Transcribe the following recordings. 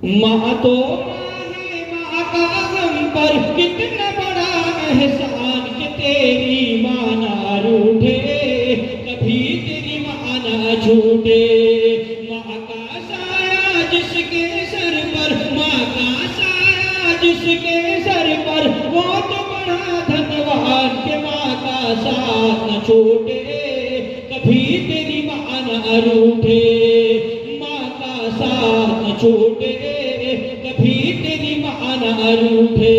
ماں تو ماں ہے، ماں کا غم پر کتنا بڑا احسان کہ تیری ماں نہ روٹھے، کبھی تیری ماں نہ چھوٹے۔ ماں کا سایہ جس کے سر پر، ماں کا سایہ جس کے سر پر، وہ تو بڑا دھنوان کہ ماں کا ساتھ نہ چھوٹے، کبھی تیری ماں نہ روٹھے۔ ماں کا ساتھ نہ چھوٹے، کبھی تیری ماں نہ روٹھے۔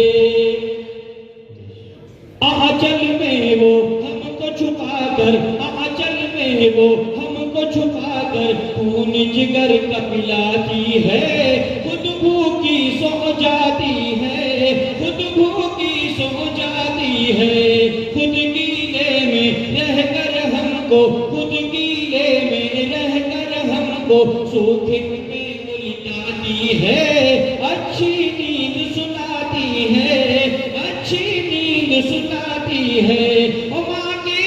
آنچل میں وہ ہم کو چھپا کر، آنچل میں وہ ہم کو چھپا کر خون جگر کا پلاتی ہے، خود بھوکی سو جاتی ہے، خود بھوکی سو جاتی ہے۔ خود گیلے میں رہ کر ہم کو، خود گیلے میں رہ کر ہم کو سوکھے میں لٹاتی ہے، اچھی نیند سلاتی ہے، اچھی نیند سلاتی ہے۔ ماں کے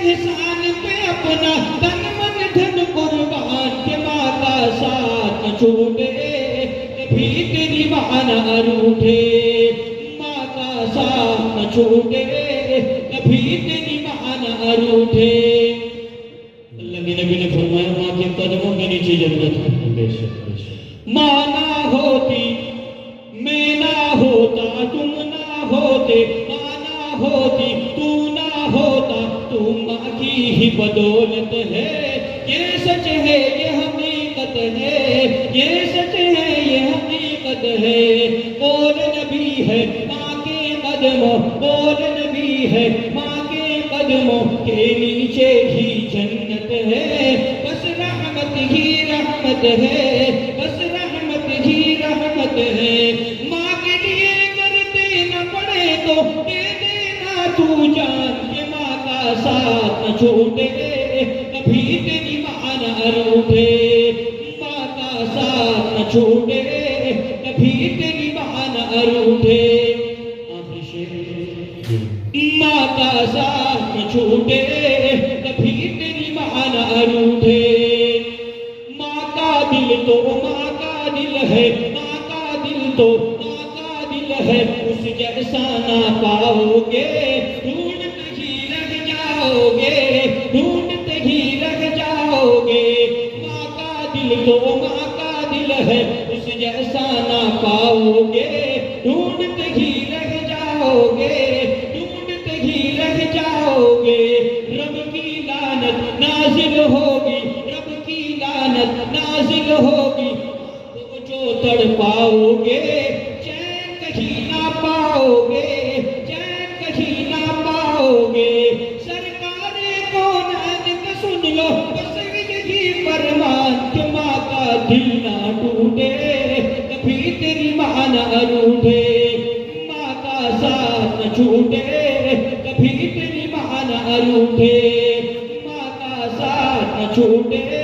احسان پہ اپنا تن من دھن قربان کہ ماں کا ساتھ نہ چھوٹے، کبھی تیری ماں نہ روٹھے۔ ماں کا ساتھ نہ چھوٹے، کبھی تیری ماں نہ روٹھے۔ اللہ کے نبی نے فرمایا ماں کے قدموں کے نیچے جنت ہے۔ ماں نہ ہوتی میں نہ ہوتا، تم نہ ہوتے، ماں نہ ہوتی تو نہ ہوتا، تو ماں کی ہی بدولت ہے۔ یہ سچ ہے، یہ حقیقت ہے، یہ سچ ہے، یہ حقیقت ہے۔ بول نبی ہے ماں کے قدموں، بول نبی ہے ماں کے قدموں کے نیچے ہی جنت ہے۔ بس رحمت ہی رحمت ہے، بس رحمت ہی رحمت ہے۔ ماں کے لیے اگر دینا پڑے تو دے دینا تو جان کہ ماں کا ساتھ نہ چھوٹے، کبھی تیری ماں نہ روٹھے۔ ماں کا ساتھ نہ چھوٹے، کبھی تیری ماں نہ روٹھے۔ آخری شعر۔ ماں کا ساتھ نہ چھوٹے، کبھی تیری ماں نہ روٹھے۔ ماں کا دل تو ماں کا دل ہے، ماں کا دل تو ماں کا دل ہے، اس جیسا نہ پاؤ گے، ڈھونڈتے ہی رہ جاؤ گے، ڈھونڈتے ہی رہ جاؤ گے۔ ماں کا دل تو ماں کا دل ہے، اس جیسا نہ پاؤ گے، ڈھونڈتے ہی رہ جاؤ گے، ڈھونڈتے ہی رہ جاؤ گے۔ رب کی لعنت نازل ہوگی، رب کی لعنت نازل ہوگی، وہ جو تڑ پاؤ گے، چین کہیں نہ پاؤ گے، چین کہیں نہ پاؤ گے۔ سرکار کونین کا سن لو بس یہی فرمان کہ ماں کا دل نہ ٹوٹے، کبھی تیری ماں نہ روٹھے۔ ماں کا ساتھ نہ چھوٹے، کبھی تیری ماں نہ روٹھے۔ ماں کا ساتھ نہ چھوٹے،